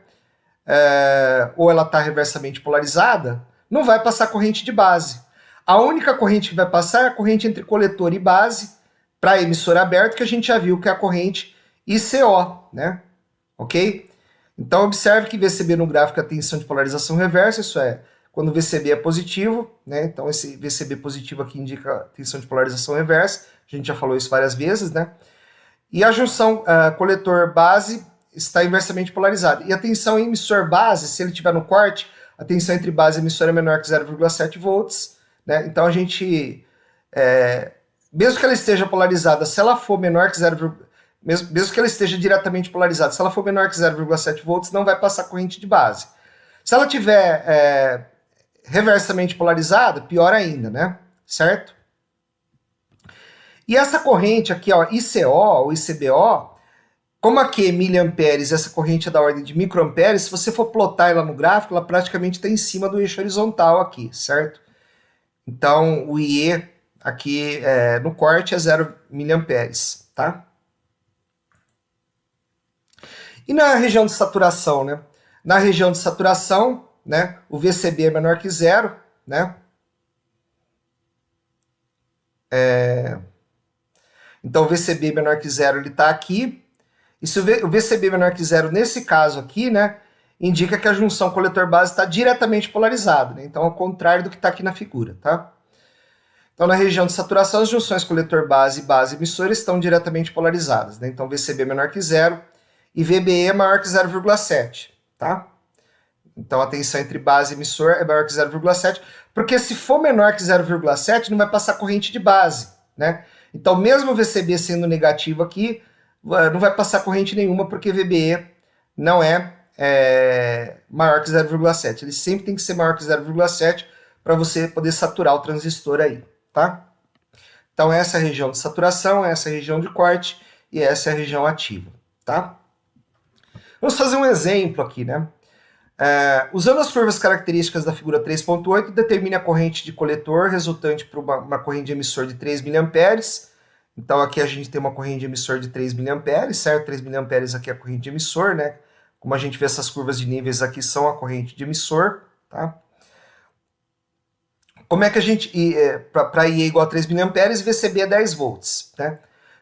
ou ela está reversamente polarizada, não vai passar corrente de base. A única corrente que vai passar é a corrente entre coletor e base para emissor aberto, que a gente já viu que é a corrente ICO, né? Ok? Então, observe que VCB no gráfico é a tensão de polarização reversa, isso é, quando o VCB é positivo, né? Então, esse VCB positivo aqui indica a tensão de polarização reversa, a gente já falou isso várias vezes, né? E a junção coletor-base está inversamente polarizada. E a tensão emissor-base, se ele estiver no corte, a tensão entre base e emissor é menor que 0,7 volts, né? Então a gente, mesmo que ela esteja polarizada, se ela for menor que mesmo que ela esteja diretamente polarizada, se ela for menor que 0,7 volts, não vai passar corrente de base. Se ela tiver reversamente polarizada, pior ainda, né? Certo? E essa corrente aqui, ó, ICO ou ICBO, como aqui é miliamperes, essa corrente é da ordem de microamperes, se você for plotar ela no gráfico, ela praticamente está em cima do eixo horizontal aqui, certo? Então, o IE aqui no corte é 0 miliamperes, tá? E na região de saturação, né? Na região de saturação, né, o VCB é menor que 0, né? Então o VCB menor que zero ele está aqui. E se o VCB menor que zero, nesse caso aqui, né, indica que a junção coletor-base está diretamente polarizada, né? Então, ao contrário do que está aqui na figura, tá? Então, na região de saturação, as junções coletor-base e base-emissor estão diretamente polarizadas, né? Então, VCB menor que zero e VBE é maior que 0,7, tá? Então, a tensão entre base e emissor é maior que 0,7, porque se for menor que 0,7, não vai passar corrente de base, né? Então, mesmo o VCB sendo negativo aqui, não vai passar corrente nenhuma, porque VBE não é maior que 0,7. Ele sempre tem que ser maior que 0,7 para você poder saturar o transistor aí, tá? Então, essa é a região de saturação, essa é a região de corte e essa é a região ativa, tá? Vamos fazer um exemplo aqui, né? Usando as curvas características da figura 3.8, determine a corrente de coletor resultante para uma corrente de emissor de 3 mA. Então aqui a gente tem uma corrente de emissor de 3 mA, certo? 3 mA aqui é a corrente de emissor, né? Como a gente vê, essas curvas de níveis aqui são a corrente de emissor, tá? Como é que a gente... para IE igual a 3 mA e VCB é 10 volts, né?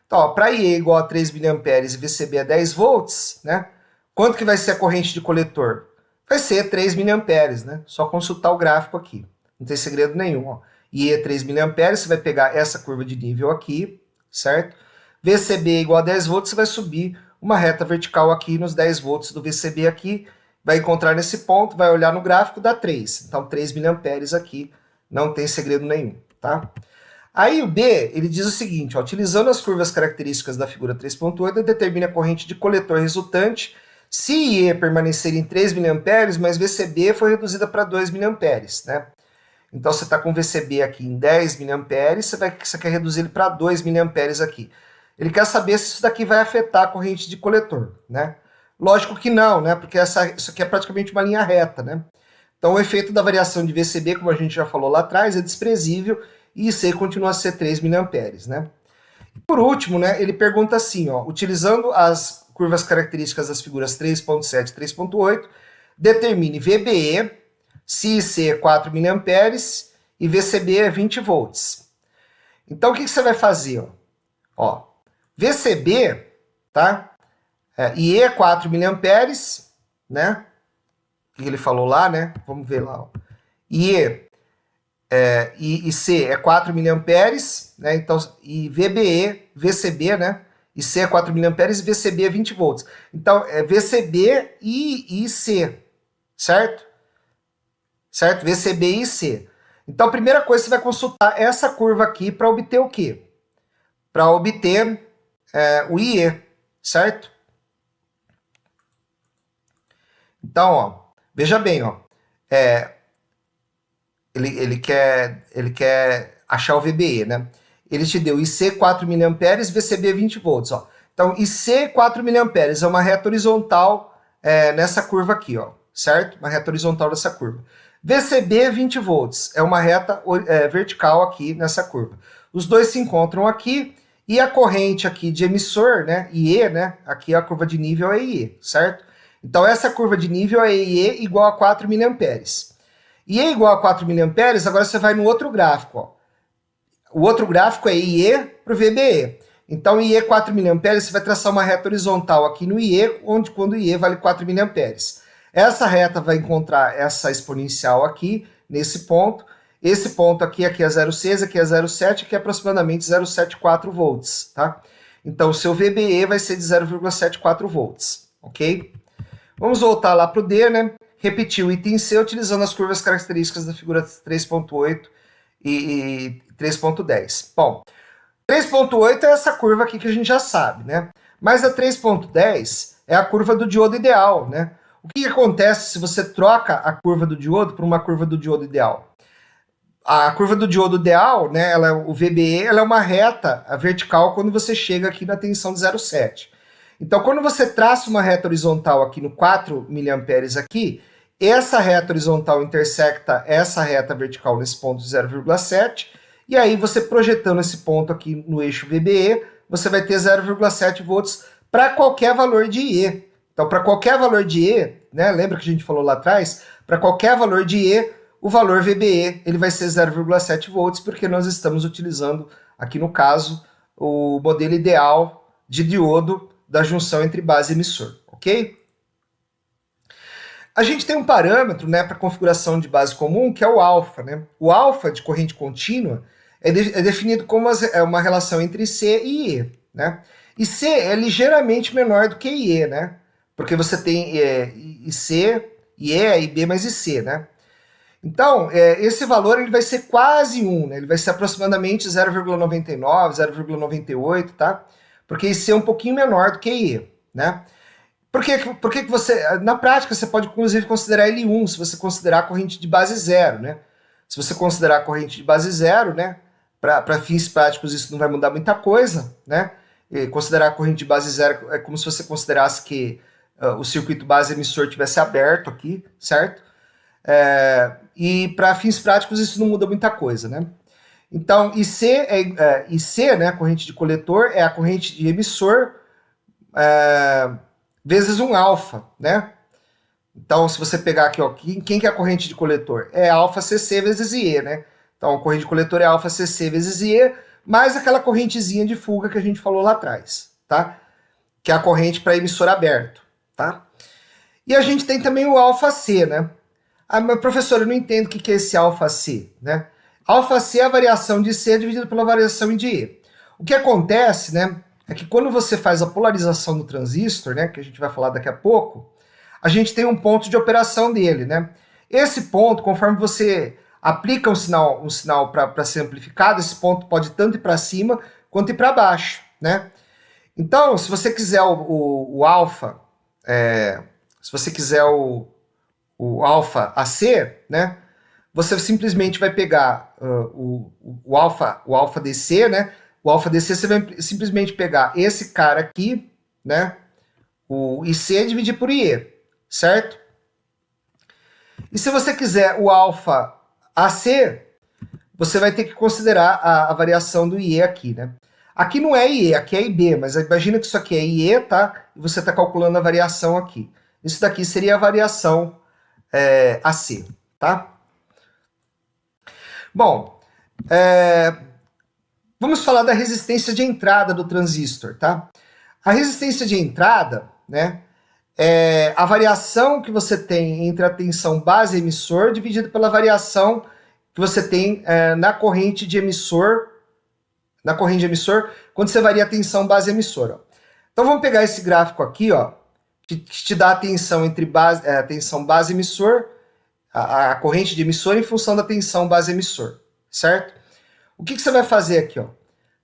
Então, para IE igual a 3 mA e VCB é 10 volts, né? Quanto que vai ser a corrente de coletor? Vai ser 3 mA, né? Só consultar o gráfico aqui. Não tem segredo nenhum, ó. IE é 3 mA, você vai pegar essa curva de nível aqui, certo? VCB igual a 10 volts, você vai subir uma reta vertical aqui nos 10 volts do VCB aqui, vai encontrar nesse ponto, vai olhar no gráfico, dá 3. Então, 3 mA aqui, não tem segredo nenhum, tá? Aí o B, ele diz o seguinte, ó, utilizando as curvas características da figura 3.8, determine a corrente de coletor resultante se IE permanecer em 3 mA, mas VCB foi reduzida para 2 mA, né? Então, você está com VCB aqui em 10 mA, você quer reduzir ele para 2 mA aqui. Ele quer saber se isso daqui vai afetar a corrente de coletor, né? Lógico que não, né? Porque isso aqui é praticamente uma linha reta, né? Então, o efeito da variação de VCB, como a gente já falou lá atrás, é desprezível e IC continua a ser 3 mA, né? Por último, né, ele pergunta assim, ó, utilizando as curvas características das figuras 3.7 e 3.8, determine VBE, se IC é 4 mA e VCB é 20 volts. Então, o que você vai fazer? Ó, VCB, tá? IE é 4 mA, né? O que ele falou lá, né? Vamos ver lá. Ó. IE e C é 4 mA, né? Então, e VBE, VCB, né? IC é 4 mA e VCB é 20 volts. Então, é VCB e IC, certo? Certo? VCB e IC. Então, a primeira coisa, você vai consultar essa curva aqui para obter o quê? Para obter o IE, certo? Então, ó, veja bem, ó, ele quer achar o VBE, né? Ele te deu IC 4 mA, VCB 20 volts, ó. Então, IC 4 mA é uma reta horizontal nessa curva aqui, ó, certo? Uma reta horizontal dessa curva. VCB 20 volts é uma reta vertical aqui nessa curva. Os dois se encontram aqui e a corrente aqui de emissor, né, IE, né? Aqui a curva de nível é IE, certo? Então, essa curva de nível é IE igual a 4 mA. IE igual a 4 mA, agora você vai no outro gráfico. Ó. O outro gráfico é IE para o VBE. Então, IE 4 mA, você vai traçar uma reta horizontal aqui no IE, quando o IE vale 4 mA. Essa reta vai encontrar essa exponencial aqui, nesse ponto. Esse ponto aqui é 0,6, aqui é 0,7, aqui é aproximadamente 0,74 volts, tá? Então, o seu VBE vai ser de 0,74 volts, ok? Vamos voltar lá para o D, né? Repetir o item C utilizando as curvas características da figura 3.8 e 3.10. Bom, 3.8 é essa curva aqui que a gente já sabe, né? Mas a 3.10 é a curva do diodo ideal, né? O que acontece se você troca a curva do diodo por uma curva do diodo ideal? A curva do diodo ideal, né, o VBE, ela é uma reta vertical quando você chega aqui na tensão de 0,7. Então, quando você traça uma reta horizontal aqui no 4 mA aqui, essa reta horizontal intersecta essa reta vertical nesse ponto de 0,7, e aí você projetando esse ponto aqui no eixo VBE, você vai ter 0,7 volts para qualquer valor de IE. Então, para qualquer valor de IE, né, lembra que a gente falou lá atrás? Para qualquer valor de IE, o valor VBE ele vai ser 0,7 volts, porque nós estamos utilizando, aqui no caso, o modelo ideal de diodo da junção entre base e emissor, ok? A gente tem um parâmetro, né, para configuração de base comum, que é o alfa, né? O alfa de corrente contínua é definido como uma relação entre C e IE, né? E C é ligeiramente menor do que IE, né? Porque você tem IC, IE, IB mais IC, né? Então, esse valor ele vai ser quase 1, né? Ele vai ser aproximadamente 0,99, 0,98, tá? Porque IC é um pouquinho menor do que IE, né? Por que você... Na prática, você pode, inclusive, considerar ele 1, se você considerar a corrente de base zero, né? Se você considerar a corrente de base zero, né? Para fins práticos, isso não vai mudar muita coisa, né? E considerar a corrente de base zero é como se você considerasse que o circuito base emissor tivesse aberto aqui, certo? E para fins práticos, isso não muda muita coisa, né? Então, IC, né? A corrente de coletor é a corrente de emissor... vezes um alfa, né? Então, se você pegar aqui, ó, quem que é a corrente de coletor? É alfa CC vezes IE, né? Então, a corrente de coletor é alfa CC vezes IE, mais aquela correntezinha de fuga que a gente falou lá atrás, tá? Que é a corrente para emissor aberto, tá? E a gente tem também o alfa C, né? Ah, mas professor, eu não entendo o que é esse alfa C, né? Alfa C é a variação de C dividida pela variação de E. O que acontece, né? É que quando você faz a polarização do transistor, né, que a gente vai falar daqui a pouco, a gente tem um ponto de operação dele, né? Esse ponto, conforme você aplica um sinal para ser amplificado, esse ponto pode tanto ir para cima quanto ir para baixo, né? Então, se você quiser o alfa, se você quiser o alfa AC, né, você simplesmente vai pegar o alfa DC, né? O alfa DC você vai simplesmente pegar esse cara aqui, né? O IC dividir por IE, certo? E se você quiser o alfa AC, você vai ter que considerar a variação do IE aqui, né? Aqui não é IE, aqui é IB, mas imagina que isso aqui é IE, tá? E você está calculando a variação aqui. Isso daqui seria a variação AC, tá? Bom, vamos falar da resistência de entrada do transistor, tá? A resistência de entrada, né, é a variação que você tem entre a tensão base emissor dividida pela variação que você tem na corrente de emissor, quando você varia a tensão base emissor. Ó. Então vamos pegar esse gráfico aqui, ó, que te dá a tensão entre a tensão base emissor, a corrente de emissor em função da tensão base emissor, certo? O que você vai fazer aqui, ó?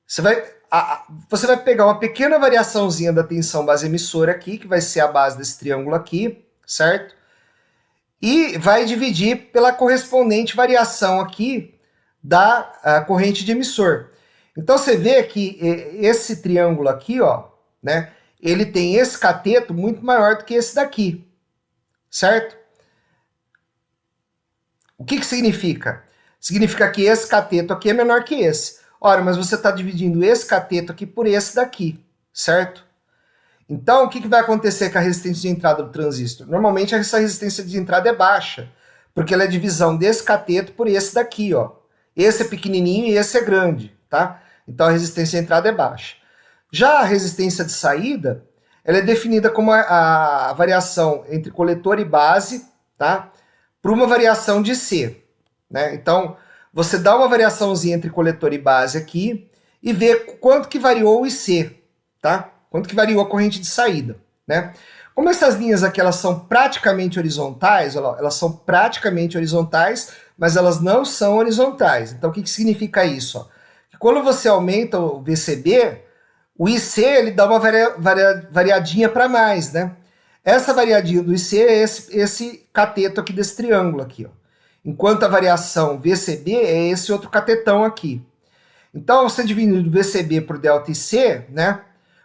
Você vai pegar uma pequena variaçãozinha da tensão base emissora aqui, que vai ser a base desse triângulo aqui, certo? E vai dividir pela correspondente variação aqui da corrente de emissor. Então você vê que esse triângulo aqui, ó, né? Ele tem esse cateto muito maior do que esse daqui, certo? O que significa? Significa que esse cateto aqui é menor que esse. Ora, mas você está dividindo esse cateto aqui por esse daqui, certo? Então, o que vai acontecer com a resistência de entrada do transistor? Normalmente, essa resistência de entrada é baixa, porque ela é divisão desse cateto por esse daqui, ó. Esse é pequenininho e esse é grande, tá? Então, a resistência de entrada é baixa. Já a resistência de saída, ela é definida como a variação entre coletor e base, tá? Por uma variação de C, né? Então, você dá uma variaçãozinha entre coletor e base aqui e vê quanto que variou o IC, tá? Quanto que variou a corrente de saída, né? Como essas linhas aqui, elas são praticamente horizontais, olha lá, elas são praticamente horizontais, mas elas não são horizontais. Então, o que significa isso? Ó? Que quando você aumenta o VCB, o IC, ele dá uma variadinha para mais, né? Essa variadinha do IC é esse cateto aqui desse triângulo aqui, ó. Enquanto a variação VCB é esse outro catetão aqui. Então, você dividindo o VCB por delta IC, né?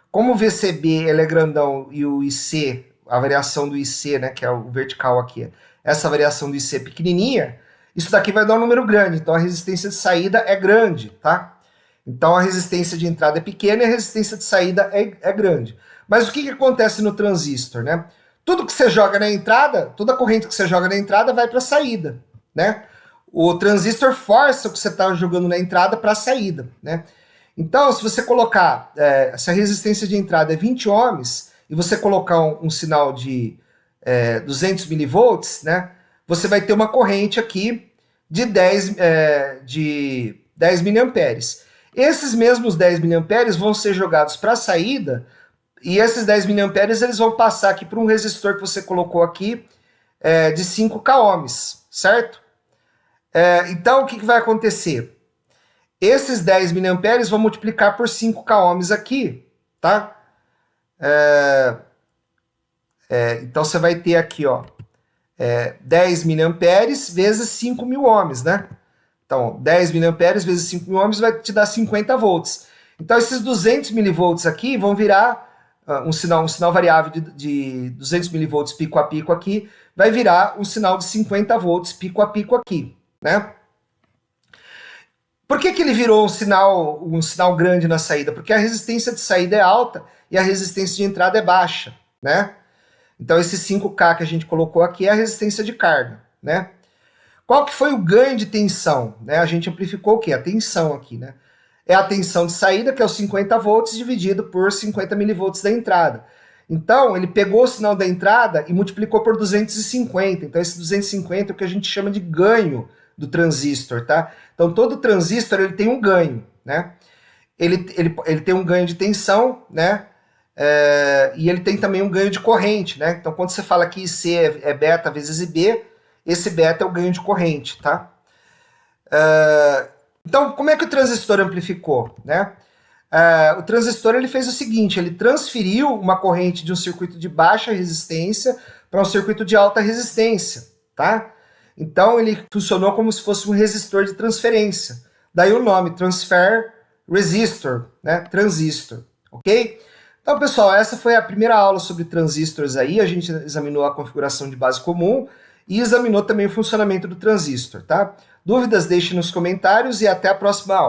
Como o VCB ele é grandão e o IC, a variação do IC, né, que é o vertical aqui, essa variação do IC é pequenininha, isso daqui vai dar um número grande, então a resistência de saída é grande, tá? Então a resistência de entrada é pequena e a resistência de saída é grande. Mas o que acontece no transistor, né? Tudo que você joga na entrada, toda corrente que você joga na entrada vai para a saída, né? O transistor força o que você está jogando na entrada para a saída, né? Então, se você colocar, se a resistência de entrada é 20 ohms, e você colocar um sinal de 200 milivolts, né, você vai ter uma corrente aqui de 10 miliamperes. Esses mesmos 10 miliamperes vão ser jogados para a saída, e esses 10 miliamperes eles vão passar aqui para um resistor que você colocou aqui de 5k ohms, certo? Então, o que vai acontecer? Esses 10 miliamperes vão multiplicar por 5k ohms aqui, tá? Então, você vai ter aqui, ó, 10 miliamperes vezes 5.000 ohms, né? Então, 10 miliamperes vezes 5.000 ohms vai te dar 50 volts. Então, esses 200 milivolts aqui vão virar um sinal variável de 200 milivolts pico a pico aqui, vai virar um sinal de 50 volts pico a pico aqui, né? Por que ele virou um sinal grande na saída? Porque a resistência de saída é alta e a resistência de entrada é baixa, né? Então, esse 5K que a gente colocou aqui é a resistência de carga, né? Qual que foi o ganho de tensão? Né? A gente amplificou o quê? A tensão aqui, né? É a tensão de saída, que é os 50 volts, dividido por 50 milivolts da entrada. Então, ele pegou o sinal da entrada e multiplicou por 250. Então, esse 250 é o que a gente chama de ganho do transistor, tá? Então, todo transistor ele tem um ganho, né? Ele tem um ganho de tensão, né? E ele tem também um ganho de corrente, né? Então, quando você fala que IC é beta vezes IB, esse beta é o ganho de corrente, tá? Então, como é que o transistor amplificou, né? O transistor ele fez o seguinte, ele transferiu uma corrente de um circuito de baixa resistência para um circuito de alta resistência, tá? Então, ele funcionou como se fosse um resistor de transferência. Daí o nome, Transfer Resistor, né? Transistor, ok? Então, pessoal, essa foi a primeira aula sobre transistores aí. A gente examinou a configuração de base comum e examinou também o funcionamento do transistor, tá? Dúvidas, deixe nos comentários e até a próxima aula.